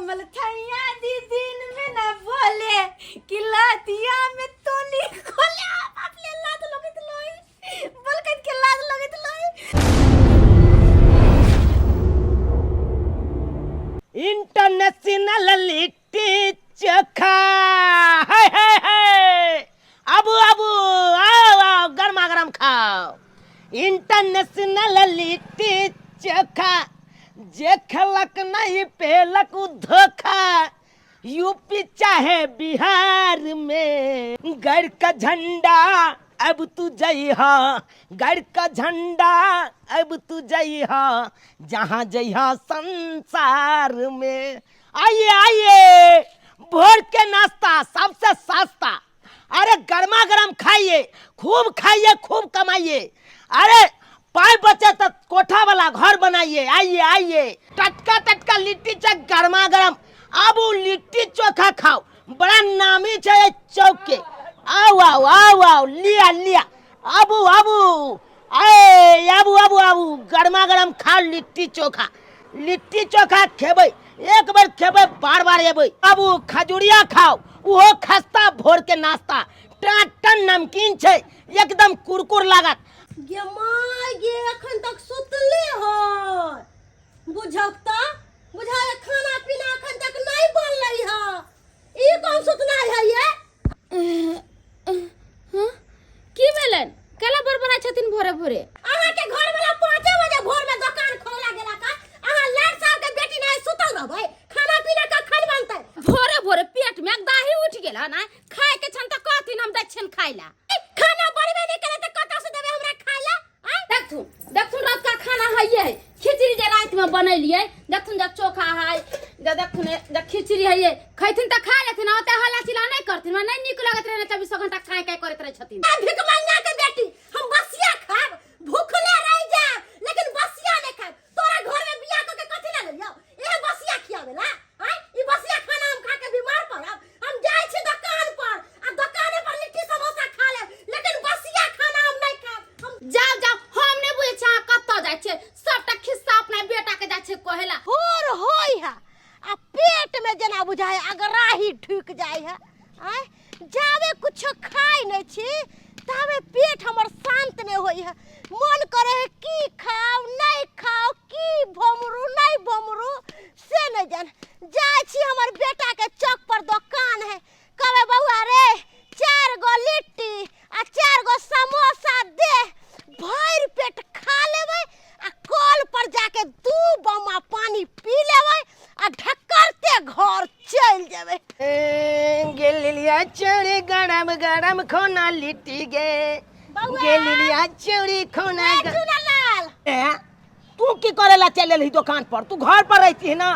कमल थैया दी दिन में ना बोले कि लातिया में तो नहीं खोले आपले लात लगत लोई बोल के लात लगत लोई। इंटरनेशनल लिट्टी चोखा हाय हाय हाय अबू अबू आओ आओ गरमा गरम खाओ। इंटरनेशनल लिट्टी चोखा जे खलक नहीं पेलक धोखा। यूपी चाहे बिहार में गढ़ का झंडा अब तू जइहा, गढ़ का झंडा अब तू जइहा, जहाँ जइहा संसार में। आइए आइए भोर के नाश्ता सबसे सस्ता। अरे गर्मा गर्म खाइए, खूब कमाइए। अरे पाए बचे तो कोठा वाला घर बनाइए। आइए आइए टटका टटका लिट्टी चोखा गर्मा गर्म। अब लिट्टी चोखा खाओ, बड़ा नामी है चौक के। आओ आओ आओ आओ लिया लिया अबू अबू आए अबू अबू अबू गर्मा गर्म खाओ लिट्टी चोखा। लिट्टी चोखा खेबै एक बार खेबै बार बार एबै। अबू खजूरिया खाओ, वो खस्ता भोर के नाश्ता। टन नमकीन छे एकदम कुरकुर लागत। गे माय गे अखन तक सुतले हो बुझकता बुझाए खाना पीना अखन तक नहीं बनलै ह। ई कौन सुतना है ये? की भेलन कला बरबरा छथिन भोरे भोरे? अहाँ के घर वाला 5 बजे भोर में दुकान खोला गेला का? अहाँ लाड साहब के बेटी नहीं सुतल रहबै, खाना पीना कखन बनतै? भोरे भोरे पेट में दाही उठ गेल ना, खाए के छन त कहथिन हम दक्षिण खाइला। खाना बनबे नहीं करे त कत से देबे हमरा खाइला? देखथुन देखथुन रात का खाना है ये खिचड़ी जे रात में बनैलिए। देखथुन जब चोखा है देखथुन जब खिचड़ी है ये खैथिन त खा लेथिन। ओते हल्ला चिल्ला नहीं करथिन, नहीं निक लागत रहे 24 घंटा खाए काय करत रहे छथिन। भिख मंगा के बेटी हम बसिया खाब, भूखले रह जा लेकिन बसिया नहीं खाब। तोरा घर में बियाह क के कथि ले लियो? ए बसिया खियावेला? हां ई बसिया खाना हम खा के बीमार पड़ब। हम जाय छी दुकान पर आ दुकाने पर लिट्टी समोसा खा ले, लेकिन बसिया खाना हम नहीं खाब। हम जाओ जाओ हम ने बुझे छा कत्तो जाय छे, सबटा खिस्सा अपना बेटा के जाय छे कहेला। होर होई है आ पेट में जना बुझाय अगराही ढुक जाय है। आय जावे कुछ खाई नहीं छी तावे पेट हमर शांत नहीं होई है। मन करे है की खाओ नहीं खाओ, की भमरू नहीं भमरू से नहीं जान। जाय छी हमर बेटा के चौक पर दुकान है, कहे बउआ रे 4 गो लिट्टी आ 4 गो समोसा दे, भर पेट खा लेबै आ कल पर जाके 2 बमा पानी पी लेबै आ ढक्करते घर चल जेबै। गेलिया चूड़ी गरम गरम खोना लिट्टी गे। गेलिया चूड़ी खोना चुनलाल तू की करेला चल रही दुकान पर? तू घर पर रहती है ना।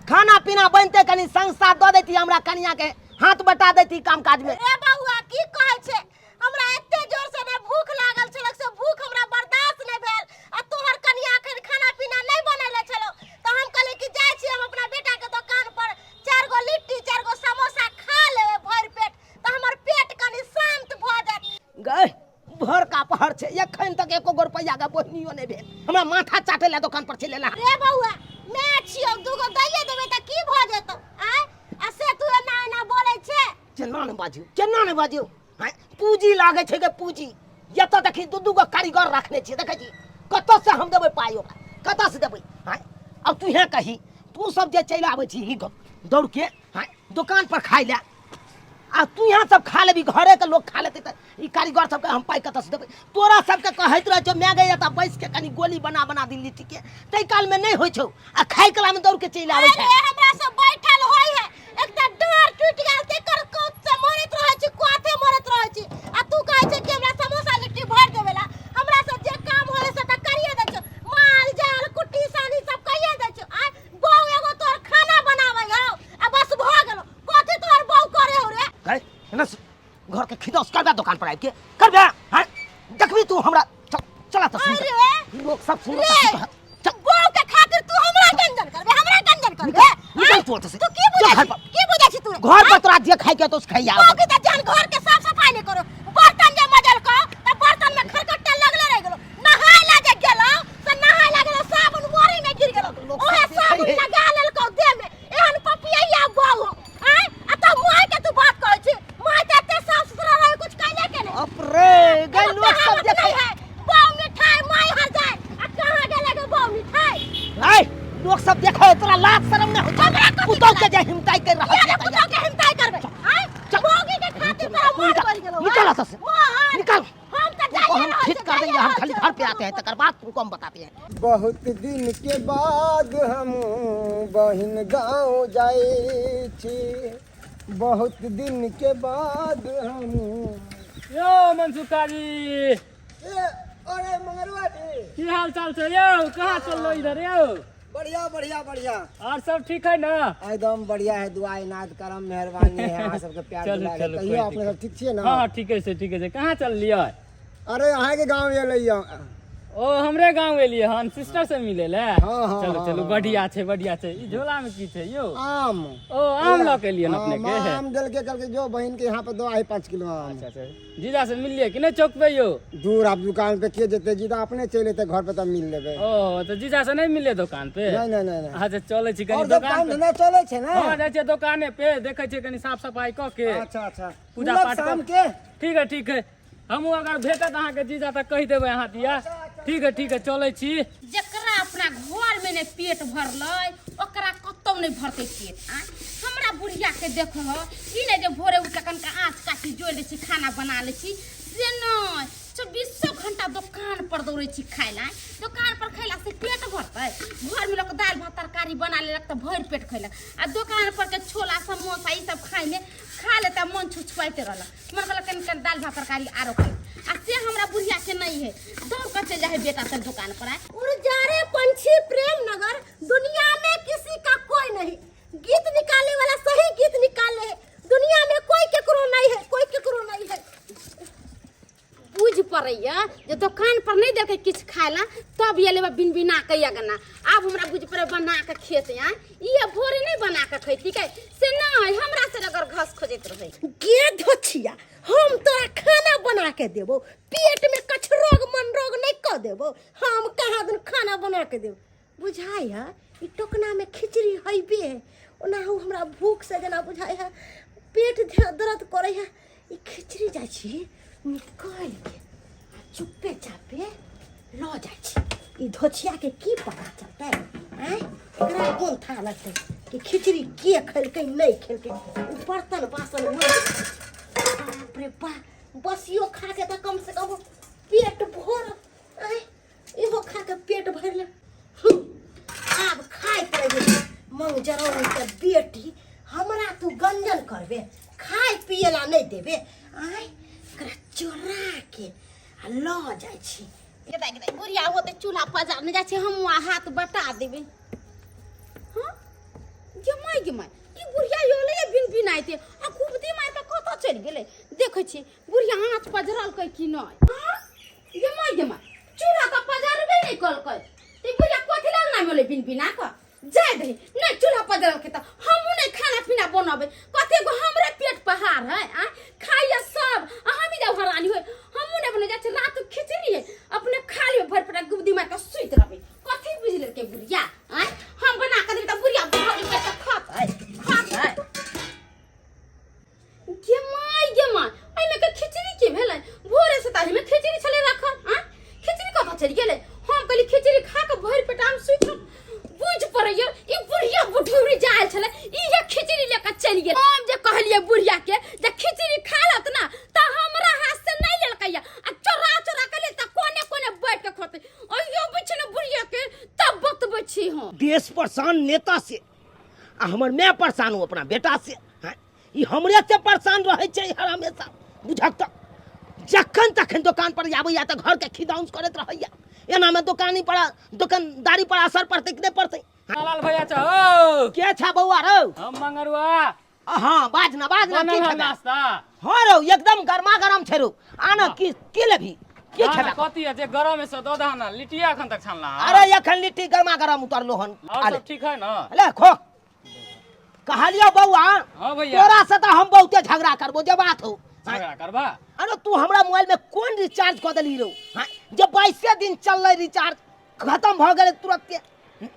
खाना पीना बनते कनी संग साथ दो देती, हमरा कनिया के हाथ बटा देती काम काज में। रे बउआ की कहै छे, हमरा एते जोर से ने भूख लागल छलक से भूख हमरा बर्दाश्त नहीं भेल आ तोहर कनिया के खाना पीना नहीं बनैले छलो त हम कहले कि जाय छी हम अपना बेटा के दुकान पर 4 गो लिट्टी 4 गो समोसा खा लेबै भर पेट त हमर पेट कनी शांत भ जात। गए भर का पहर छे एखन तक एको गो रुपया के बोहनियो नहीं भेल। हमरा माथा चाटेला दुकान पर चलेला। रे बउआ मैं छियो 2 गो दैये देबै त की भ जेतो? आय आ से तू एना एना बोलै छे? केना ने बाजियो पूजी लागे छे के पूजी। ये तो देखी 2 गो कारीगर रखने छे, देखे छी कत से हम देबै पाई ओकरा, कत से देबै? अब तू हे कही तू सब जे चल आबै छी ही दौड़ के दुकान पर खाई ले आ तू यहाँ सब खा लेबी, घरे के लोग खा लेते त ई कारीगर सब के हम पाई कत से देबै? तोरा सब के कहैत रह छ मैं गया त बैस के कनी गोली बना बना दी लिट्टी के, तै काल में नहीं होय छौ आ खाई कला में दौड़ के चल आबै छै। अरे हमरा सब बैठल होय है एकटा डार टूट गेल तेकर कोत से मरत रहै छी, कोथे मरत रहै छी आ तू कहै छै कि हमरा समोसा लिट्टी भर देबेला। हमरा सब जे काम होय से त करिए दै छ, माल जाल कुट्टी सानी सब कहिए दै छ। आ बौ एगो तोर खाना बनाबै हौ आ बस भ गेलो, कोथे तोर बौ करे हो रे? गए ना घर के खिदस करबा दुकान पर आइ के करबा। देखबी तू हमरा चला त सुन लोग सब सुन बौ के खातिर तू हमरा गंजन करबे? हमरा गंजन करबे? निकल तू से तू की बुझै छी? की बुझै छी तू? घर पर तोरा जे खाई के तो खैया बौ के त जान घर के साफ सफाई नहीं करो, बर्तन जे मजल को त बर्तन में खरकट्टा लगले रह गेलो, नहाय ला जे गेलो से नहाय ला गेलो साबुन मोरी में गिर गेलो, ओहे साबुन लगा लेल को देह में। एहन हिमताई कर रहा ये कुत्ता के हिमताई करबे आय मोगी के खातिर तोरा मार पड़ गेलो निकल एतऽ से निकल हम त तुमको जाइए हम ठीक कर देंगे हम खाली घर पे आते हैं तकर बाद तुमको हम बताते हैं बहुत दिन के बाद हम बहिन गाँव जाए छी बहुत दिन के बाद हम यो मनसुखा जी अरे मंगरवा जी की हाल चाल छै यौ कहाँ चल रहे इधर यौ बढ़िया बढ़िया बढ़िया और सब ठीक है ना एकदम बढ़िया है दुआ इनाद करम मेहरबानी है अहाँ सबके प्यार चलू, दुलार चलू, कहियो कोई अपने सब ठीक छियै ना हाँ ठीके छै कहाँ चल लिया अरे अहाँ के गाँव एलियै ओ हमरे गांव एलिए हन सिस्टर से मिले ले हाँ, चलो हाँ, चलो हाँ। बढ़िया छै ई झोला में की छै यो आम ओ आम लऽ के एलिए अपने के आम दिल के करके जो बहन के यहाँ पे दो आई 5 किलो आम अच्छा जीजा से मिलिए कि नहीं चौक पे यो दूर आप दुकान पे किए जेते जीता अपने चले जेते घर पे तब मिल लेबे ओ तो जीजा से नहीं मिले दुकान पे नहीं अच्छा चले छी कनी और दुकान दुकान पे धंधा चले छे ना हां जाय छी दुकाने पे देखे छी कनी साफ सफाई क के अच्छा अच्छा पूजा मतलब पाठ शाम कर के ठीक है हम अगर भेटत अहाँ के जीजा तक कहि देबै अहाँ दिया ठीक है चले छी जकरा अपना घर में ने पेट भरलै ओकरा कतौ नहीं भरते पेट हमरा बुढ़िया के देखो ई ने जे भोरे उठ कनका आँच काटी जोड़ ले छी खाना बना ले छी से नहीं 24 घंटा दुकान पर दौड़े छी खाए ला दुकान पर खैला से पेट भरतै घर में लोग दाल भात तरकारी बना लेलक तो भर पेट खैलक आ दुकान पर के छोला समोसा ई सब खाए में खा लेता मन छुछुआते रहलक मन कहलक कनी दाल भात तरकारी आरो खाए आ से हमरा बुढ़िया के नहीं है दौड़ कर चल जाए बेटा से दुकान पर आए उड़ जा रे पंछी प्रेम नगर दुनिया में किसी का कोई नहीं गीत निकालने वाला सही गीत निकाले है दुनिया में कोई केकरो नहीं है कोई केकरो नहीं है बुझ पड़ैया जे दुकान पर नहीं देखे किछ खाएला तब ये लेबा बिन बिना के अगना अब हमरा बुझ पड़े बना के खेते हैं ये भोरे नहीं बना के खैती के से नहीं हमरा से अगर घास खोजत रहे गे धोछिया हम तोरा खाना बना के देबो पेट में कछ रोग मन रोग नहीं कर देबो हम कहाँ दिन खाना बना के देबो बुझाई है ई टोकना में खिचड़ी हइबे ओना हमरा भूख से जना बुझाई है पेट दर्द करे है ई खिचड़ी जाइ छी निकाल के आ चुपे चापे लो जाइ छी ई धोछिया के की पता चलतै हैं एकरा कोन था लगतै कि खिचड़ी के खेलकै नहीं खेलकै उ बर्तन बासन बाप रे बाप बसियो खा के तो कम से कम पेट भर आय इहो खा के पेट भर ले अब खाए पड़े मंग जरौनी के बेटी हमरा तू गंजन करबे खाए पियला नहीं देबे आय एकरा चोरा के आ ल जाइ छी गदाई बुढ़िया होते चूल्हा पजार नहीं जाछे हम हाथ बटा देबे हां गमाई ई बुढ़िया योले बिन बिन आइते आ खूब दी मार के कत चल गेले देखे छी बुढ़िया हाथ पजरल कै कि नहीं हां गमाई चूल्हा का पजारबे नहीं कल कै ते बुढ़िया कोथि लगना मोले बिन बिना का जाय दे नहीं चूल्हा पजरल के त हम नहीं खाना पीना बनाबे कते गो हमरे पेट पहाड़ है आ खाइया सब हम ही हरानी होय हम नहीं बने जाछे रात खिचड़ी है अपने खा लियो भर पेट गुबदी मार के सुइत रहबे कथि बुझले के बुढ़िया आ हम बना के देबे त बुढ़िया भर पेट खात है गेमाई आई में के खिचड़ी के भेलै भोरे से ताही में खिचड़ी छले रखल आ खिचड़ी कत चल गेले हम कहली खिचड़ी खा के भर पेट हम सुइत बुझ पड़ैया ई बुढ़िया बुढ़ौरी जाय छले ई ये खिचड़ी लेके चल गेल हम जे कहलिए बुढ़िया के जे खिचड़ी खा लत ना त हमरा हाथ से नहीं लेलकैया आ चोरा के ले त कोने कोने बैठ के खोते अइयो बिछने बुढ़िया के तब बतबै छी हम देश परेशान नेता से आ हमर मैं परेशान हूँ अपना बेटा से हैं ई हमरे से परेशान रहे छै हर हमेशा बुझक त जखन तखन दुकान पर आबैया त घर के खिदौंस करत रहैया एना में दुकानदारी पर असर पड़ते कि नहीं पड़ते लाल भैया छौ के छा बउआ रो हम मंगरुआ हाँ बाजना की खेबे नाश्ता हाँ रो एकदम गरमा गरम छै रो आना की लेभी की खेबे कथि है जे गरम में से दो दहना लिट्टिया अखन तक छानला अरे एखन लिट्टी गरमा गरम उतरलो हन और सब ठीक है ना ले खो कहलियो बउआ हां भैया तोरा से त हम बहुते झगड़ा करबो जे बात हो झगड़ा करबा अरे तू हमरा मोबाइल में कौन रिचार्ज कर देली रो हां जब 22 दिन चलले रिचार्ज खत्म भ गेले तुरंत के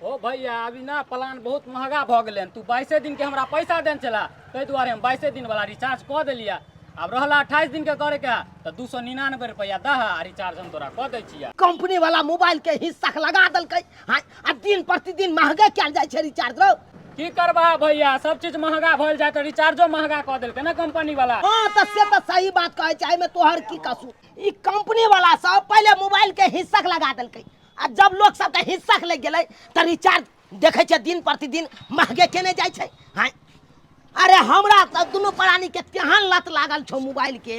ओ भैया अभी ना प्लान बहुत महंगा भ गेले तू 22 दिन के हमरा पैसा देन चला तै दुआरे हम 22 दिन वाला रिचार्ज क देलिया अब रहला 28 दिन के करे के त 299 रुपया दह आ रिचार्ज हम तोरा क दै छिया कंपनी वाला मोबाइल के हिस्सा लगा दलकै हां आ दिन प्रतिदिन महंगे कैल जाय छै रिचार्ज रो की करबा भैया, सब चीज महंगा भइल जाए तो रिचार्जो महंगा कऽ देलकै ना कंपनी वाला। हाँ तो से तो सही बात कहे चाहे मैं तोहर की कसू। ई कंपनी वाला सब पहले मोबाइल के हिस्सक लगा देलकै आ जब लोग सब के हिस्सक लग गेलै त रिचार्ज देखे छे दिन प्रतिदिन महंगे केने जाय छे। हाँ अरे हमरा तो दोनों प्राणी के केहन लत लागल छो मोबाइल के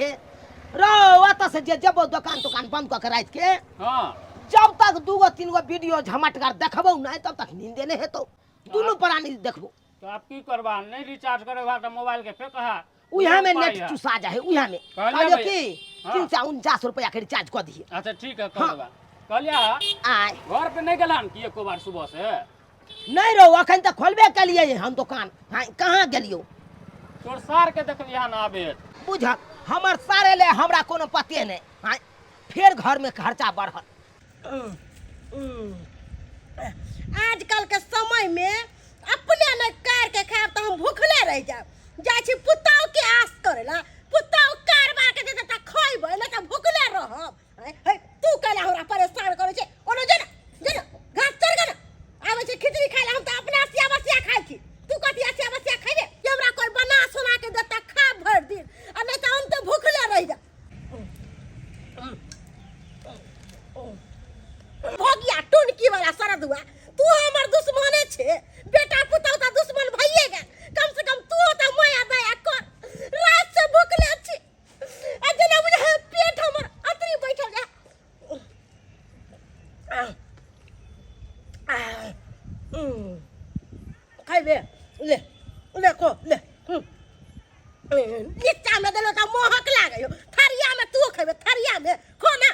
रो ओत से जे जबो दुकान बंद क के रात के हां जब तक 2-3 वीडियो झमटगर देखबो नहीं तब तक नींदे नहीं हेतौ। दोनों प्राणी देखबो तो आप की करबा, नहीं रिचार्ज करेगा तो मोबाइल के फेंक हा उहा में नेट चुसा जाए उहा में कहलिए कहलियो भैया। कि हाँ। 349 रुपया के रिचार्ज कर दिए। अच्छा ठीक है कर देबा। कहलिया आय घर पे नहीं गेलन कि एको बार सुबह से? नहीं रो अखन तक खोलबे कलिए हम दुकान। हाँ कहाँ गेलियो तोर सार के देखलिया ना आबे। बुझ हमर सारे ले हमरा कोनो पते नहीं। हाँ फिर घर में खर्चा बढ़ल। आजकल के समय में अपने न कार के खाब तो हम भूखले रह जाब। जाय छी पुताव के आस करेला, पुताव कारबार के देता त खइबे न त भूखले रहब। हे तू कला हमरा परेशान करे छे। ओनो जना घास चर गना आवे छे खिचड़ी खाइला, हम त अपना सिया बसिया खाइ छी। तू कथि सिया बसिया खइबे? ये हमरा कोई बना सुना के देता खा भर दिन आ नहीं त हम त भूखले रह जा। भोगिया टुनकी वाला सरदुआ, तू हमर दुश्मने छे। बेटा पुतौ त दुश्मन भइए गेल। कम से कम तू त माया दया कर। रात से भूखले छी। आ जना बुझे पेट हमर अतरी बैठल जा। खाइबे ले ले को ले। नीचा में देलो त मोहक लागयो। थरिया में तू खइबे, थरिया में खो ना।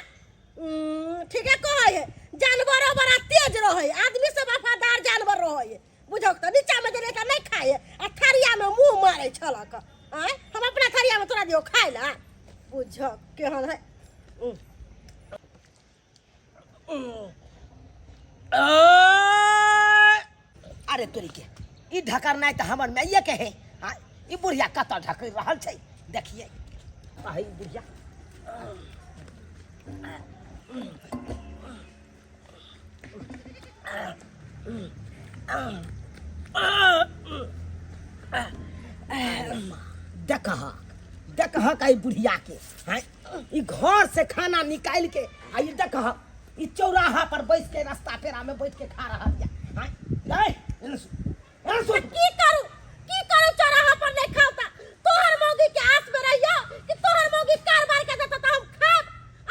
ठीक है कहे जानवरों बड़ा तेज रहे, आदमी से वफादार जानवर रहे। बुझो तो नीचा में देले त नहीं खाए आ थरिया में मुंह मारे छलक। आय हम अपना थरिया में तोरा दियो खाइ ला। बुझो केहन है। अरे तोरी के ई ढकर नहीं तो हमर मैये के है। हाँ ई बुढ़िया कत ढक रहल छै देखिए। आही बुढ़िया देखा कई बुढ़िया के। हाँ ई घर से खाना निकाल के आई देखा ई चौराहा पर बैठ के रास्ता पेरा में बैठ के खा रहा है। हाँ की करू चौराहा पर नहीं खाता। तोहर मौगी के आस में रहियो कि तोहर मौगी कारबार के देता त हम खाब।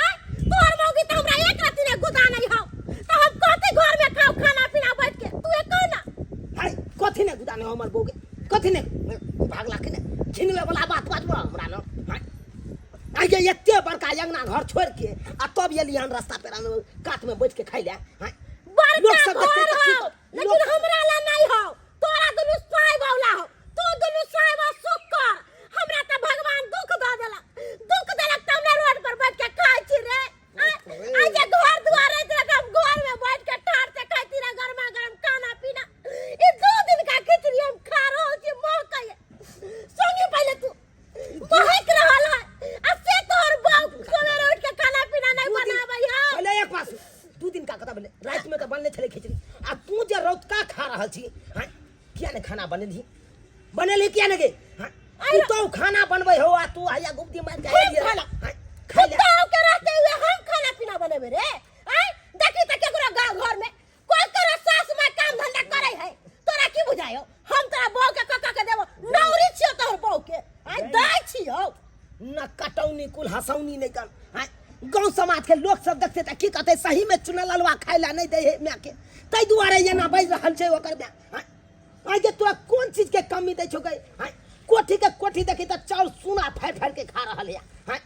आय तोहर मौगी त हमरा एक राती ने गुदा नहीं हो त हम कथि घर में खाओ खाना पीना बैठ के। तू एक कह ना हाय कथि ने गुदाने हमर बोगे कथि ने भागला के ने छिनवे वाला बात हमरा न। हाय आई जे एते बड़का अंगना घर छोड़ के आ तब ये लियान रास्ता पेरा में काट में बैठ के खाइ ले। हाय लोग सब देखते हो, लेकिन हमरा ला नहीं हो। तोरा दुनु साई बावला हो, तू दुनु साई बा सुकर। हमरा त भगवान दुख द देला, दुख देलक त हमरा रोड पर बैठ के खाइ छी रे। आ जे घर दुआर रहत रे हम घर में बैठ के ठाड़ से खाइती रे गरमा गरम खाना पीना। ई 2 दिन का खिचड़ी हम खा रहल छी महकै। सुनी पहले तू महक रहल है आ से तोर बाप सवेरे उठ के खाना पीना नहीं बनाबै है। पहले एक पास 2 दिन का कथा बोले रात में तो बनले छले खिचड़ी आ तू जे रोज का खा रहल छी। हां किया ने खाना बनेली किया ने गे। हां तू तो खाना बनबै हो आ तू आया गुप्ती मार के खाना खा ले के रहते हुए हम खाना पीना बनेबे रे। आय देखी त केकरो गांव घर में कोई करे सास में काम धंधा करे है। तोरा की बुझायो हम तोरा बहू के कक्का के देबो नौरी छियो तोहर बहू के। आय दाई छियो न कटौनी कुल हसौनी नहीं कर। हां गांव समाज के लोग सब देखते त की कहते सही में चुनल अलवा खाइला नहीं दे है मैं के तै दुआरे ये ना बैज रहल छै ओकर में। हां आज जे तोरा कोन चीज के कमी दै छौ गई। हां कोठी देखी त चाउर सुना फाड़ के खा रहल है। हां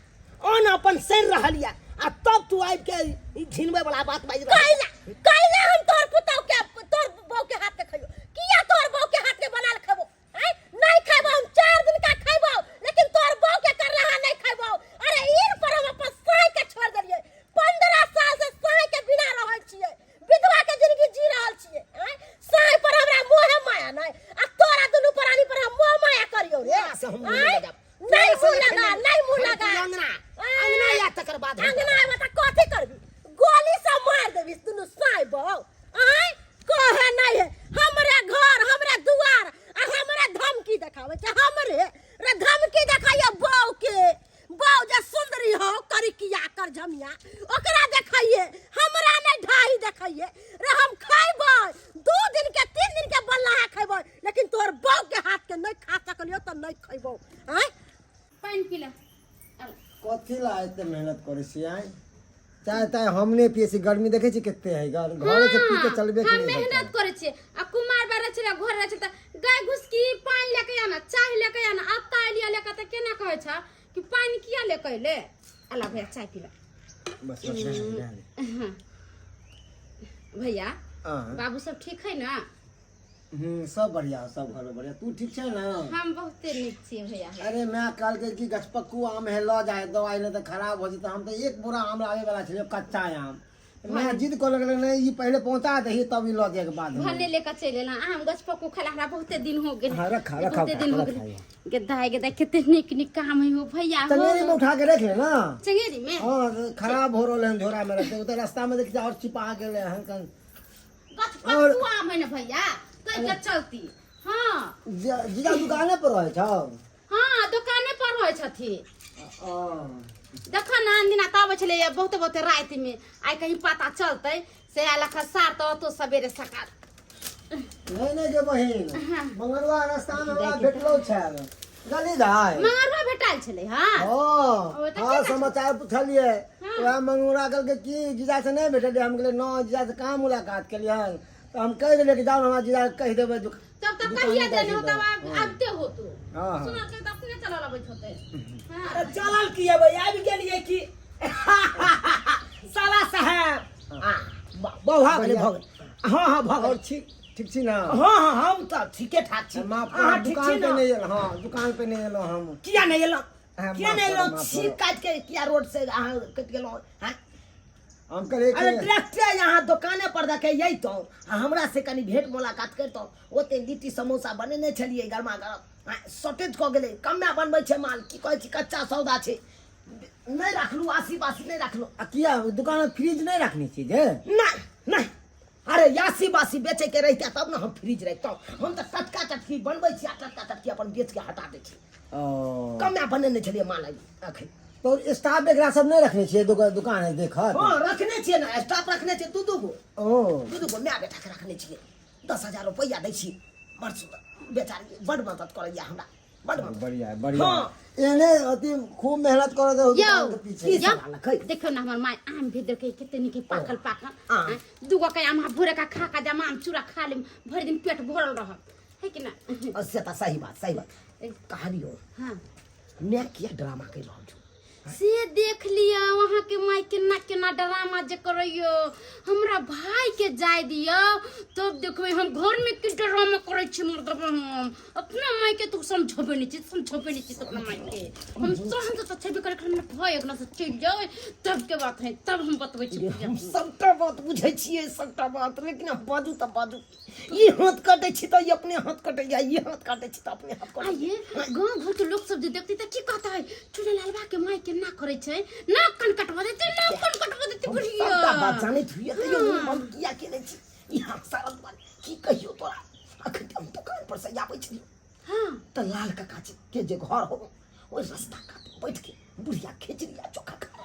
ओन अपन सर रहल या आ तब तू आइ के झिनवे वाला बात बाज रहल। कइला हम तोर पुतौ के तोर बहू के हाथ के खइयो। किया तोर बहू के हाथ के बनाल खबो? आय नहीं खइबो हम 4 दिन का खइबो लेकिन तोर बहू के कर रहा नहीं खइबो। अरे इन पर हम अपन साई के छोड़ देलिए। 15 साल से साई के बिना रहल छिए, विधवा के जिंदगी जी रहल छिए। आय साई पर हमरा मोह माया नहीं आ तोरा दुनु प्राणी पर हम मोह माया करियो रे। आय नहीं मुंह लगा अंगना या तकर बाद अंगना में त कथि करबी? गोली से मार देबी दुनु साई बहू। आय कहे नहीं है हमरे घर हमरे दुआर हमर जमिया ओकरा देखैये हमरा नहीं ढाई देखैये रे हम खैबै 2 दिन के 3 दिन के बल्ला खैबै लेकिन तोर बहू के हाथ के नहीं खा सकलियो त नहीं खैबो हैं पानी पीला कथी ला एते मेहनत करे छी आय चाहे हमने पिए छी गर्मी देखे छी केते है घर से पी के चलबे हम मेहनत करे छी आ कुमार बारे छला घर रहे छ त गाय घुसकी पानी लेके आना चाय लेके आना अब ताय लिया लेके त केना कहै छ कि पानी किया लेके ले अला भैया चाय पीला बस भैया बाबू सब ठीक है ना सब बढ़िया सब घर बढ़िया तू ठीक छै ना हम बहुते नीक छी भैया अरे मैं कल के की गछपक्कू आम है लो जाए दवाई नहीं तो खराब हो जता हम तो एक बोरा आम लावे वाला छे कच्चा आम मैं जिद कर लगले नहीं ये पहले पहुंचा दही तब ही लो जाए के बाद भले लेकर चले ना आम गछपक्कू खला हमरा बहुते दिन हो गेल रखा बहुते दिन हो गेल गेदा कितने निक निक काम है हो भैया हो चंगेरी में उठा के रख ले ना चंगेरी में हां खराब हो रहले हैं झोरा में रखते उधर रास्ता में देख और छिपा गेले हैं गछपक्कू आम है ना भैया तो चलती हां जीजा दुकाने पर रहे छौ हां दुकाने पर रहे छथि देखो ना अंदिना तब छले बहुत रात में आई कहीं पता चलते से अलख सार तो सवेरे सकाल नहीं गे बहिन मंगरवा रास्ता में हमरा भेटलो छै गली जाय मंगरवा भेटाल छले हां हां समाचार पूछलिए वह मंगुरा कल के की जीजा से नहीं भेटले हम कहले न जीजा से कहां मुलाकात केलिए तो हम कह देले कि जाओ हमरा जीजा कह देबे तब तक कहिए देने हो तब आते हो तू हां सुना के तब ने चला लबे होते अरे चलल की है भाई आबि गेलिए की साला साहब बहुआ गेले भग हां भग ठीक छी ना हां हम तो ठीके ठाक छी हां दुकान पे नहीं एलो हां दुकान पे नहीं एलो हम किया नहीं एलो छी काट के किया रोड से कट गेलो हां हम करे अरे डायरेक्ट यहाँ दुकाने पर देखे यही तो हमरा से कनी भेंट मुलाकात करतो ओते लिट्टी समोसा बनेने छलिए गरमा गरम शॉर्टेज क गेले कमे बनबै छै माल की कहै छी कच्चा सौदा छै नहीं रखलू आसी बासी नहीं रखलू किया दुकान में फ्रिज नहीं रखनी चीज है नहीं अरे यासी बासी बेचे के रहते तब ना हम फ्रिज रखता हम तो टटका टटकी बनबै छी टटका टटकी अपन बेच के हटा दै छी कमे बनेने छलिए माल अखै तो स्टाफ एकरा सब नहीं रखने चाहिए दुकान है देखा हां रखने छिए ना स्टाफ रखने छिए दू गो मैं बेटा के रखने छिए 10,000 रुपया दै छी बड़ सुंदर बेचारी बड़ मदद करैया हमरा बड़ बढ़िया हां एने अति खूब मेहनत कर दे दुकान के पीछे देखो ना हमर माय आम भी देखे कितने निके पाकल दुगो के आम भोरे का खा का जमा आम चूरा खा ले भर दिन पेट भरल रह है कि ना अच्छा त सही बात कहानी हो हां मैं किया ड्रामा कर रहल छु से देख लिया वहां के माई केना ड्रामा जे करइयो हमरा भाई के जाय दियो तब देखबे हम घर में की ड्रामा करे छी मतलब हम अपना माई के तो समझबे नहीं छी अपना माई के हम सहन तो छबे करे हम भाई एकना से चल जाए तब के बात है तब हम बतबै छी हम सबटा बात बुझै छियै सबटा बात लेकिन हम बाजू ये हाथ काटे छी तो ये अपने हाथ कटैया ये हाथ काटे छी तो अपने हाथ कटैया आइए गांव घर के लोग सब जे देखते त की कहता है चुने लालबा के माई के ना करे छै ना कन कटवा देते बुढ़िया सबटा बात जाने थुइए त यो मन किया केने छी यहाँ सारा बात की कहियो तोरा अखन हम दुकान पर से आबै छी हां त लाल काका के जे घर हो ओइ रास्ता काट बैठ के बुढ़िया खिचड़ी आ चोखा खा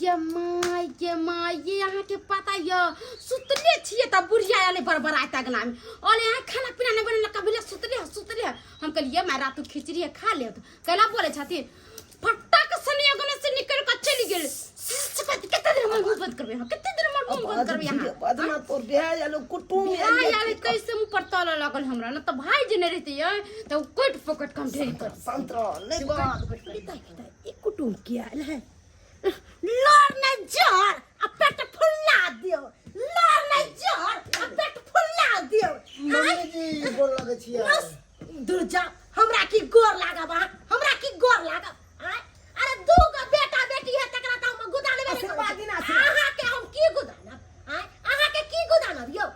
ये माय ये यहाँ के पता ये सुतले छिए त बुढ़िया आले बरबराता गला में ओले यहाँ खाना पीना नहीं बनेला कभी सुतले हम कहलिए मैं रात खिचड़ी खा ले कहला बोले छथि फटक सनिया गने से निकल के चली गेल कितने देर में बंद करबे कितने देर में बंद करबे यहाँ बदना तोर बिहार आलो कुटुम यार कैसे मुंह पर ताला लागल हमरा न त भाई जे नहीं रहते ये तो कोट पकट काम ढेरी कर संतरा नहीं बात एक कुटुम किया है लड़ नहीं जर आ पेट फुला दियो लड़ नहीं जर आ पेट फुला दियो मम्मी जी गोर लगे छिया दुर्जा हमरा की गोर लागब हमरा की गोर लागब अरे दू गो बेटा बेटी है तकरा त हम गुदानबे आशीर्वाद दिना अहाँ के हम की गुदानब अहाँ के की गुदानब यो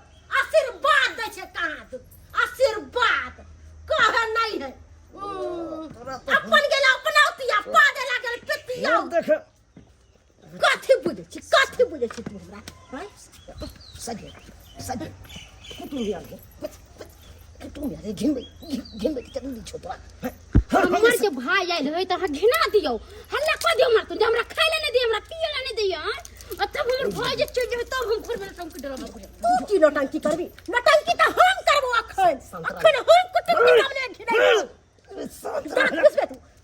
आशीर्वाद दै छै कहां तू आशीर्वाद कह नहीं है अपन गेला अपना उतिया पादे लागल पितिया देख कथि बुझे छी तू हमरा सजे कुटुम यार घिन चली छोटवा हमर जे भाई आइल है त घिना दियो हल्ला क दियो मार तू हमरा खाइले नहीं दी हमरा पिए ला नहीं दैया और तब हमर भाई जे चल जाए तब हम घर में टंकी डरबा करे तू की नौटंकी करबी नौटंकी त हम करबो अखन हम कुटुम के सामने घिनाई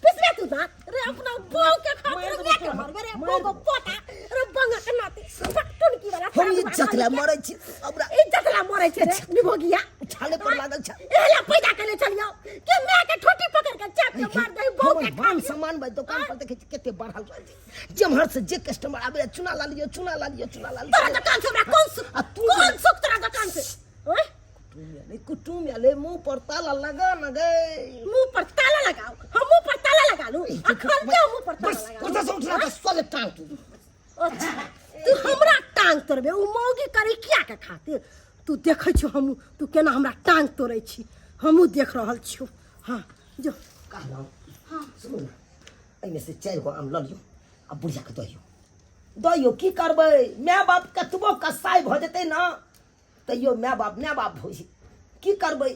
पिसबे तू ना रे अपना बहू के खातिर के मार रे बहू को पोता रे बंगा के नाते पटन की वाला हम इज्जत ला मरै छी हमरा इज्जत ला मरै छै रे निभोगिया छाले पर लागल छ एला पैदा करे चलियो के मैं के ठोटी पकड़ के चाप के मार दे बहू के मान सम्मान भाई दुकान पर देखे कते बढ़ल रहल छै जमहर से जे कस्टमर आबे चुना ला लियो चुना ला लियो चुना ला लियो तोरा दुकान से हमरा कौन सुख तोरा दुकान से ओए कुटुम याले मुंह पर ताला लगा न गए मुंह पर ताला लगाओ हम मुंह पर ताला लगा लूं अखन के मुंह पर ताला लगा कोता से उठला सोले टांग तू अच्छा तू हमरा टांग तोड़बे उ मौगी करी किया के खातिर तू देखै छ हम तू केना हमरा टांग तोड़ै छी हमहू देख रहल छियो हां जो कहलौ हां सुन एमे से 4 गो आम ल लियो आ बुढ़िया के दहियो की करबै माय बाप कतबो कसाई भ जेतै ना तैयो माय बाप होइ छै की करबै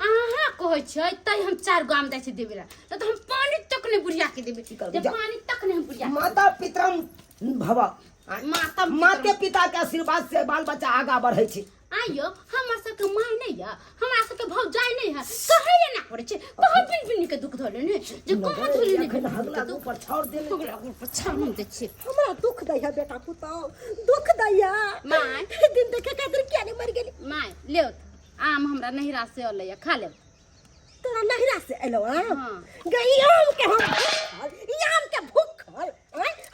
आहा कहै छै तै हम 4 गो आम दै छै देबेला त हम पानी तक ने बुढ़िया के देबे जे पानी तक ने हम बुढ़िया माता पितरम भव माते पिता के आशीर्वाद से बाल बच्चा आगा बढ़ै छै आइयो हमर सब के माय नहीं है हमरा सब के भौजाई नहीं है कहै ना पड़े छै बहुत पिन के दुख धले ने जे कहां धले ने हगला दो पर छोड़ दे हगला पर छाड़ नहीं दे छै हमरा दुख दैया बेटा पुतो दुख दैया माय दिन देखे खातिर किया नहीं मर गेली माय ले आम हमरा नहिरा से अलै खा ले तोरा नहिरा से एलो हां गई आम के हम भूखल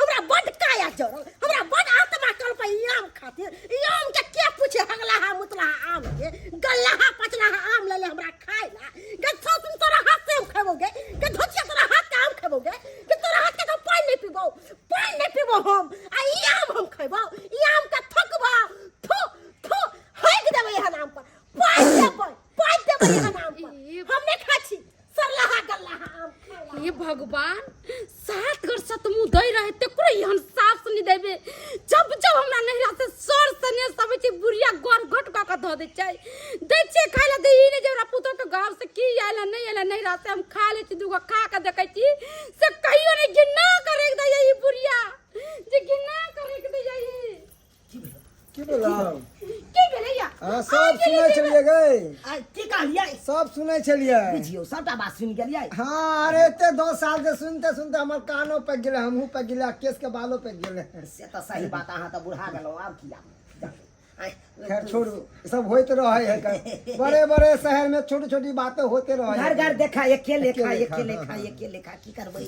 हमरा बड काया जरल हमरा बड आत्मा कल्पै आम खातिर आम के पूछे हगला मुतला आम के गल्ला पचला आम ले हमरा खाय ला के तुम तोरा हाथ से हम खेबोगे के धोचिया तोरा हाथ के आम खेबोगे के तोरा हाथ के पानी नहीं पीबो हम आ ई आम हम खेबो ई आम का थकबो थू थू हैग देबै यहाँ आम पर पाई देबै यहाँ आम पर हम नहीं खाछी सरलहा गल्ला आम खाय हे भगवान 7 घर सतमु दई रहे तकरो यहन साफ सुनी देबे जब हमरा नहिरा से सर सने सब छै बुढ़िया गोर घट का ध दे छै खाय ला दे ई ने जे हमरा पुतो के गांव से की आइला नहीं आइला नहिरा से हम खा ले छी दुगो खा के देखै छी से कहियो ने गिन्ना करे के दै ई बुढ़िया जे गिन्ना करे के दै ई की बोला की भेलैया हां सब सुनै छलिए गए आ की कहलियै सब सुनै छलिए बुझियो सबटा बात सुन गेलियै हाँ अरे ते 2 साल से सुनते सुनते हमर कानो पे गेले हमहू पे गेले केस के बालों पे गेले से त सही बात अहाँ त बुढ़ा गेलौ आब की खैर छोड़ू सब होइत रहे है बड़े बड़े शहर में छोटी छोटी बातें होते रहे घर घर देखा अकेले खा की करबै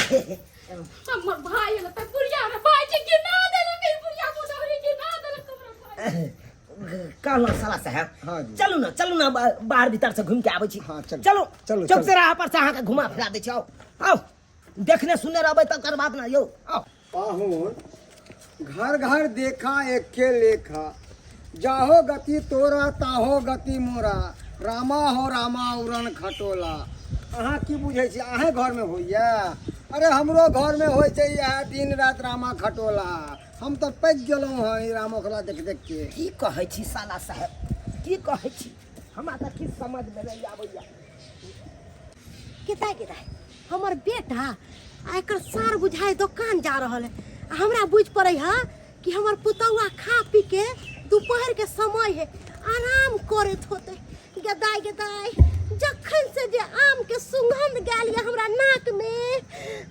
हमर भाई ल त बुढ़िया रे भाई जे गिन्ना देलक ई बुढ़िया बुढ़ी गिन्ना देलक हमरा कहलौ साला साहब हाँ जी। चलू ना बाहर भीतर से घूम के आबै छी हाँ, चलू। चलो चलू, चौक चलू। से राह पर से अहाँ के घुमा फिरा दै छी आओ देखने सुनने रहबै तकर बाद ना यौ आओ पाहुन घर घर देखा एके लेखा जाहो गति तोरा ताहो गति मोरा रामा हो रामा उड़न खटोला अहाँ की बुझे छी अहें घर में होइया अरे हमरो घर में होय छै यह दिन रात रामा खटोला हम तो पक गेलौं हैं ई रामोखला देख देख के की कहै छी साला साहब की कहै छी हमरा त की समझ में नहीं आबैया किता हमर बेटा एकर सार बुझाए दुकान जा रहल है हमरा बुझ पड़ै है कि हमर पुतौआ खा पी के दोपहर के समय है आराम करत होते गदाई जखन से जे आम के सुगंध गेल या हमरा नाक में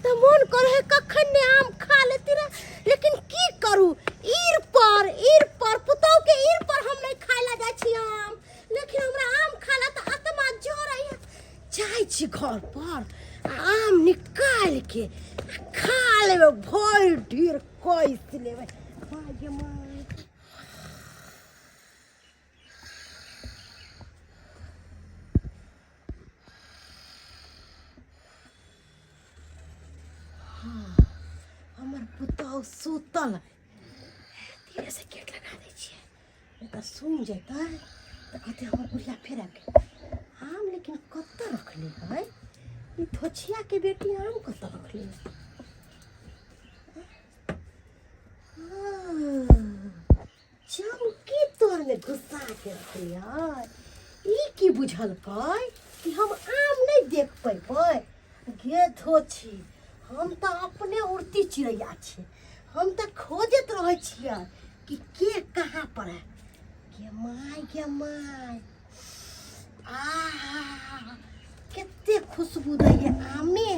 त मन करे है कखन ने आम खा लेती रे लेकिन की करू ईर पर पुतौ के ईर पर हम नहीं खाइला जाय छी आम लेकिन हमरा आम खाला त आत्मा जोरै है जाय छी घर पर आम निकाल के खा लेबे भर ढेर कैस लेबे भाग्य मां हमर पुतौ सुतल धीरे से गेट लगा दै छियै नहीं तो सुन जेतै तो कहते हमर बुढ़िया फेर आबि गेल आम लेकिन कत्ता रखले है ई धोछिया के बेटी आम कत्ता रखले चौकी तोर में घुसा के रखले है ई की बुझल कै कि हम आम नहीं देख पैबै गे धोछी हम तो अपने उड़ती चिड़ैया छे, हम तो खोजत रहे छियै कि के कहाँ पर है। गे माय केते खुशबू दैये आमे।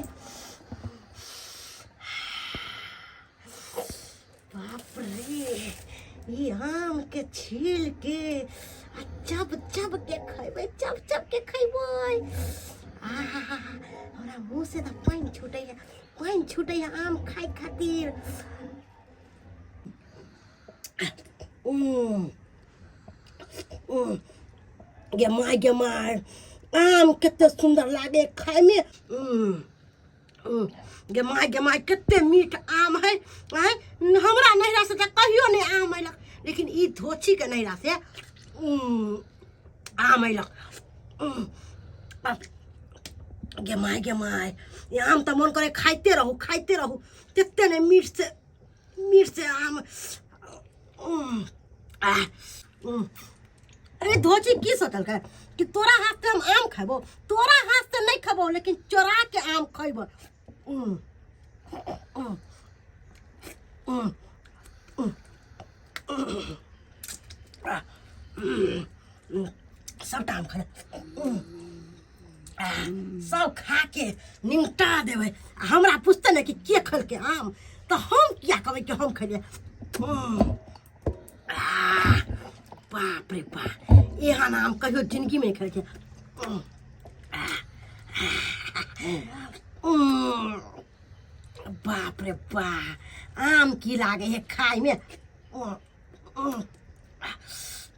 बाप रे, ई आम के छील के आ चब चब के खैबै, चब चब के खैबै। हमरा मुँह से तो पानि छूटैया आम खाय खातिर। गे माय आम केते सुंदर लागे खाय में। गे माय केते मीठ आम है। हमरा नैहरा से तो कहियो नहीं आम अयलक, लेकिन ई धोची के नैहरा से आम अयलक। गे माय ये आम तो मन करे खाइते रहू केते ने मीठ से आम। अरे धोची की सोचल है कि तोरा हाथ से हम आम खेबो? तोरा हाथ से नहीं खेबो, लेकिन चोरा के आम खेबो। सब आम खा सब खा के निमटा देवे। हमरा पूछते ना कि के खल के आम, तो हम क्या कहबै कि हम खलिए। बाप रे बाप, यहाँ आम कहियो जिंदगी में नहीं खाई। बाप रे बाप, आम की लागे है खाए में।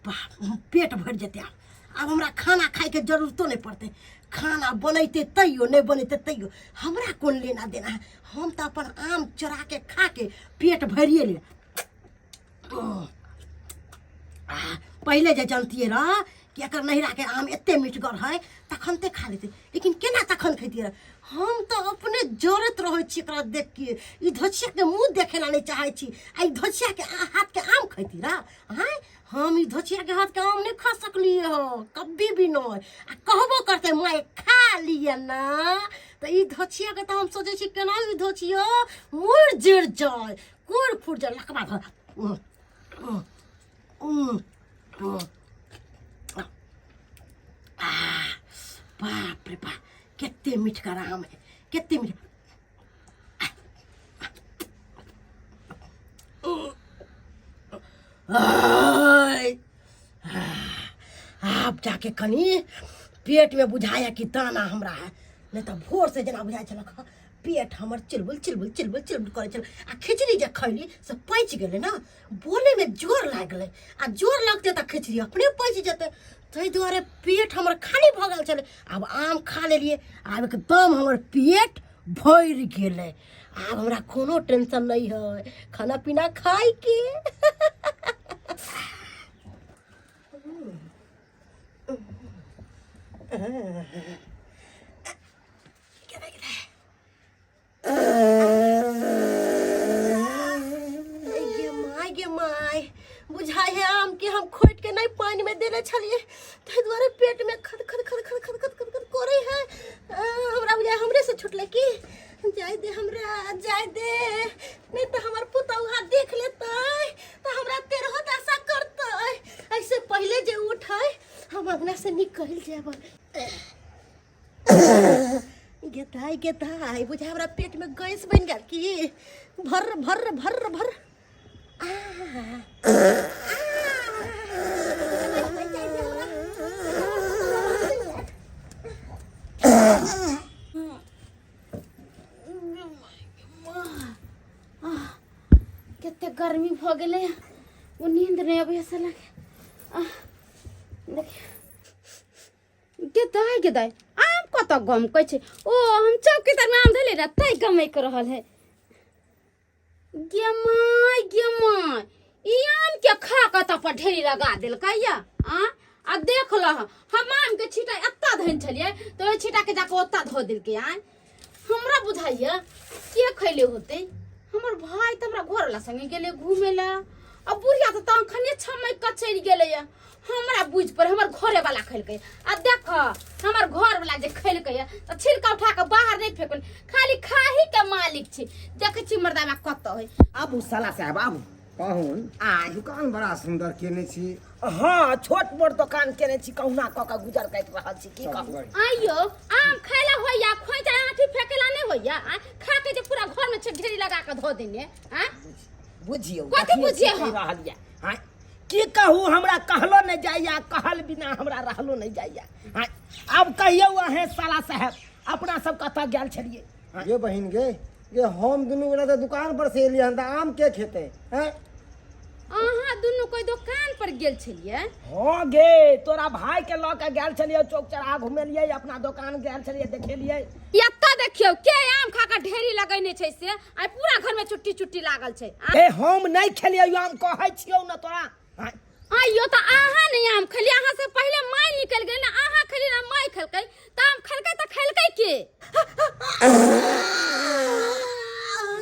बाप, पेट भर जेते। अब हमरा खाना खाए के जरूरतो नहीं पड़ते। खाना बनते तैयो, नहीं बनते तैयो, हमरा कौन लेना देना है। हम तो अपन आम चुरा के खा के पेट भरिए ले। पहले जे जानती रह कि एकर नैहरा के आम एते मीठगर है, तखन ते खा लेते, लेकिन केना तखन खैती रह। हम तो अपने जरत रहे छी एकरा देख के। ई धोचिया के मुंह देखे ला नहीं चाहे छी, आ ई धोचिया के हाथ के आम खैती रह। हम ई धोचिया के हाथ के आम नहीं खा सकलिए हो, कभी भी नहीं। आ कहबो करते मैं खा लिए ना, तो ई धोचिया के तो हम सोचे छी केना ई धोचिया मुड़ जड़ जाए, कुड़ फुट जाए लकबा धर। बाप रे बाप, कितने मीठ का आम है, कितने मीठ। आप जाके कनी पेट में बुझाया कि दाना हमरा है, नहीं तो भोर से जना बुझाई चल पेट हमर चिलबुल करे चल। आ खिचड़ी जे खैली से पच गेले ना, बोले में जोर लाग गेले। आ जोर लगते तो खिचड़ी अपने पच जेते, ताहि दुआरे पेट हमर खाली भ गेल चले। अब आम खा लेलिए, आब एकदम हमर पेट भर गेले। अब हमरा कोनो टेंशन नहीं है खाना पीना खाए के। गे माय बुझाई है आम के हम खोट के नहीं पानी में देले छलिए, ताहि दुआरे पेट में खद करे है। हमरा बुझाई हमरे से छुटले की। जाय दे हमरा, जाय दे, नहीं तो हमार पुतौहा देख लेतै तो हमरा तेरहो दशा करतै। ऐसे पहले जे उठै हम अंगना से निकल जाब। गेदाई बुझा हमरा पेट में गैस बन गया कि भर भर भर भर। केते गर्मी भ गेले, वो नींद नहीं आबे ऐसा लगे। देखिए गेदाई आम कत गम कै छै। ओ हम चौकीदार में आम धले न तै गमै कर रहल है। गे माय ई आम के खा के त पर ढेरी लगा देल कहिया। आ देख ल हम आम के छिटा एत्ता धन छलिए, तो छिटा के जाके ओत्ता धो देल के। हमरा बुझाइया के खैले होते। हमर भाई त हमरा घर ला संगे गेले घूमे ला, अब बुढ़िया तो तखने छमय कचैर गेलै या हमरा बुझ पर हमर घरे वाला खैलकै आ देख हमर घर वाला जे खैलकै या त छिलका उठा के बाहर नहीं फेकल खाली खाही के मालिक छै देखै छी मर्दामा कत है आबू साला साहब आबू पाहुन आय दुकान बड़ा सुंदर केने छी। हाँ छोट मोट दुकान केने छी कहुना क के गुजर काटि रहल छी की कहू आइयो आम खैला होइया खोइचा आठी फेकेला नहीं होइया खा के जे पूरा घर में ढेरी लगा के धो देने हैं बुझियो कथी बुझिए कहि रहल या हां की कहू हमरा कहलो नहीं जाइया कहल बिना हमरा रहलो नहीं जाइया हां अब कहियो अहे साला साहब अपना सब कथा गेल छलिए गे बहिन गे हम दुनू गोटा तो दुकान पर से एलिए हन त आम के खेते हैं। अहाँ दुनू कोई दुकान पर गेल छलिए हाँ गे तोरा भाई के लऽ के गेल छलिए चौक चौराहा घुमेलिए अपना दुकान गेल छलिए देखेलिए एत्ता देखियो के आम खा के ढेरी लगैने छै से आ पूरा घर में चुट्टी चुट्टी लागल छै ए हम नहीं खेलिए आम कहै छियौ न तोरा हाँ। आइयो त अहाँ नहीं आम खेलिए अहाँ से पहले माय निकल गेल ना अहाँ खेली ना माय खेलकै त आम खेलकै त खेलकै के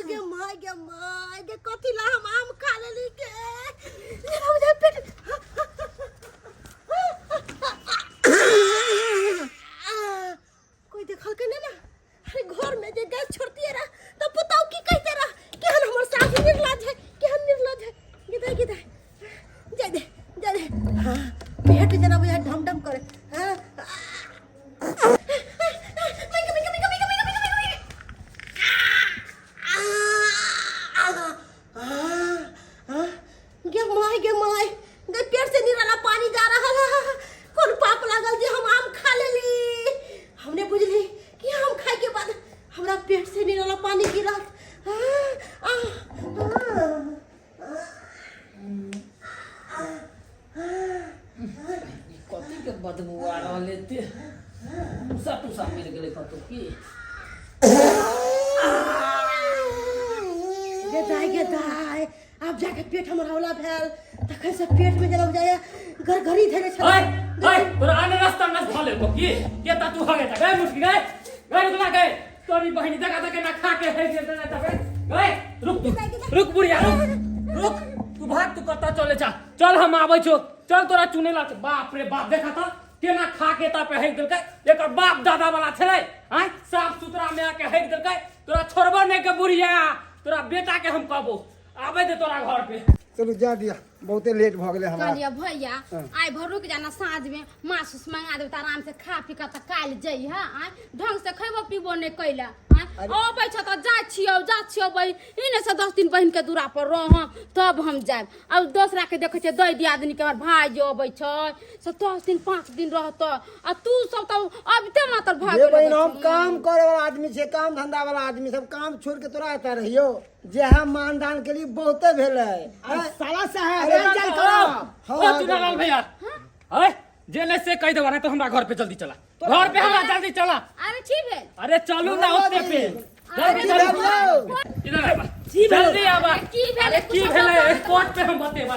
गे माय गे कथी ला हम आम खा लेली के मेरा उधर पेट कोई देखल के ना अरे घर में जे गैस छोड़ती रहा तो बताओ की कहते रहा कि हम हमर सास निर्लज है कि हम निर्लज है गिदा जा दे हां पेट जना बुझा ढम ढम करे हां गे माय गे पेट से निराला पानी जा रहा है कौन पाप लागल जे हम आम खा लेली हमने बुझली कि आम खाए के बाद हमरा पेट से निराला पानी गिरल कथी के बदबू आ रहल एते टूसा मिल गेलै कतौ की गे दाई अब जाके पेट हमर हौला भेल तखन से पेट में जलब जाया गरगरी धरे छ ओए ओए तोरा आने रास्ता में धले को की के ता तू हगे ता गए मुटकी गए निकला गए तोरी बहिनी जगह तक ना खा के है जे ता गए रुक बुढ़िया रुक तू भाग तू कता चले जा चल हम आबै छो चल तोरा चुनेला बाप रे बाप देखा था केना खा के ता पे हेक देलकै एकर बाप दादा वाला छलै हैं साफ सुथरा में आके हेक देलकै तोरा छोड़बो नहीं के बुढ़िया तोरा बेटा के हम कहबो आबे दे तोरा घर पे चलू जा दिया बहुते लेट भ गेले हमरा कहलिए भैया आइ भर रुक जाना साँझ में मांस उस मंगा देब त आराम से खा पी के त काल जई है ढंग से खैबो पीबो नहीं कैला अबै छ त जा छियो बहिन इने से 10 दिन बहिन के दूरा पर रह तब हम जाब अब दोसरा के देखे छ दई दियादनी के हमर भाई जो अबै छ से 10 दिन 5 दिन रहत आ तू सब त अब ते मातर भाग ये बहिन हम काम करे वाला आदमी छे काम धंधा वाला आदमी सब काम छोड़ के तोरा आता रहियो जे हम मानदान के लिए बहुते भेलै साला साहब अरे चल करो ओ चुनालाल भैया है जेने से कह देबा तो हमरा घर पे जल्दी चला घर पे हमरा जल्दी चला अरे छी भेल अरे चलू ना ओते पे जल्दी चलो इधर आबा जल्दी आबा की भेल अरे की भेले कोर्ट पे हम बतेबा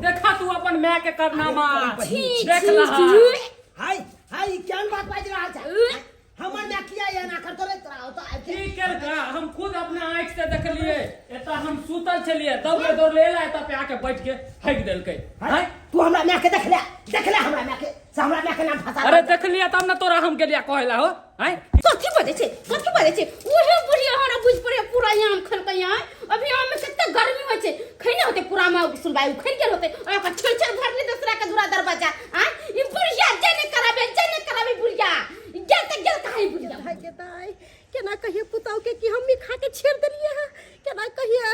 देखा तू अपन माय के करनामा देख लहा हाय हाय क्या बात बाज रहा है हमर ना किया या ना कर तोरे तोरा होता की कर हम खुद अपने आंख से देख लिए एता हम सुतल छलिए दौड़ ले एता पे आके बैठ के हक देलकै है तू हमरा ना के देख ले हमरा ना के हमरा ना के नाम फसा अरे देख लिया तब ना तोरा हम के लिए कहला हो है कथी बजे छे ओहे बुढ़िया हमरा बुझ पड़े पूरा आम खलकै अभी आम में कितना गर्मी होय छे खैने होते पूरा में सुनबाई खै गेल होते ओकर छेड़ भरले दूसरा के दूरा दरवाजा ई बुढ़िया जने कराबे बुढ़िया गेल काहे बुढ़िया भाई के दाई केना कहिए पुताऊ के कि हम भी खा के छेड़ देलिए है केना कहिए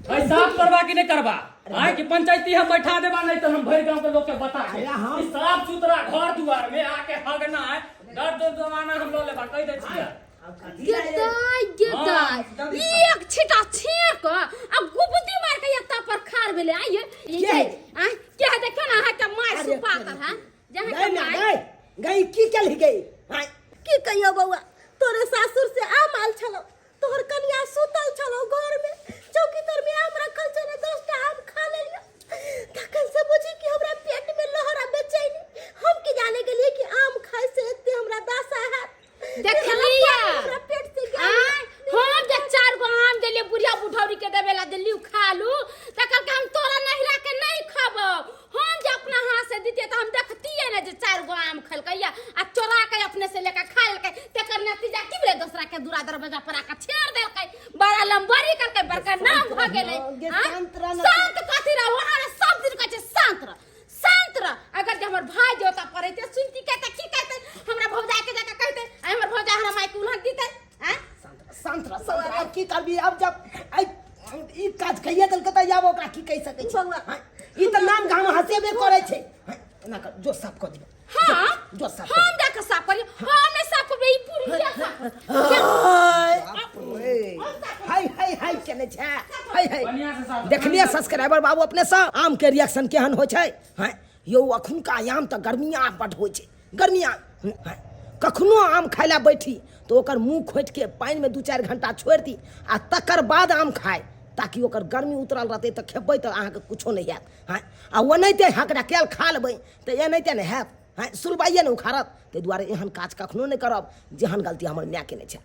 भाई साफ करवा कि नहीं करवा आए कि पंचायती हम बैठा देबा नहीं तो हम भर गांव के लोग के बता के हम साफ सुथरा घर दुआर में आके हगना है दर्द जमाना हम लो लेबा कह दे छिया गेदाई एक छिटा छेक अब गुबदी मार के एता पर खार भेले आइए ये क्या देखो ना है के मार सुपा कर है जहां के मार गई की चली गई की कहियो बउआ तोरे सासुर से आम आल छलो तोहर कनिया सुतल छलो घर में चौकी तर में आम रखल छले 10 टा आम खा लेलियो तखन से बुझी कि हमरा पेट में लहरा बेचैनी हम की जाने के लिए कि आम खाए से एते हमरा दासा है देख लिया हमरा पेट से हम जे 4 गो आम देले बुढ़िया बुढ़ौरी के देवेला दिल्ली खा लू तकर के हम तोरा नहीं सकै छी बौआ। हाँ, ई त नाम गाम हसेबे करै छै हाँ, एना कर जो साफ कर दियो हाँ जो साफ कर हम जाके साफ करी हम नहीं साफ करबे ई पूरी क्या साफ हाय हाय हाय केने छै हाय हाय बढ़िया से साफ देखलिए सब्सक्राइबर बाबू अपने सा आम के रिएक्शन केहन होइ छै हैं यौ अखुनका आम त गर्मिया बड होइ छै गर्मिया हैं कखनो आम खाय ला बैठी तो ओकर मुंह खोट के पानी में 2-4 घंटा छोड़ दी आ तकर बाद आम खाए ताकि ओकर गर्मी उतरल रहते तो खेबै तो अहाँ के कुछो नहीं हैत हैं आ ओनाहिते हकड़ा केल खा लेबै तो एनाहिते नहीं हैत हैं सुलबाइए नहीं उखाड़त ताहि दुआरे एहन काज कखनो नहीं करब जेहन गलती हमर माय केने छै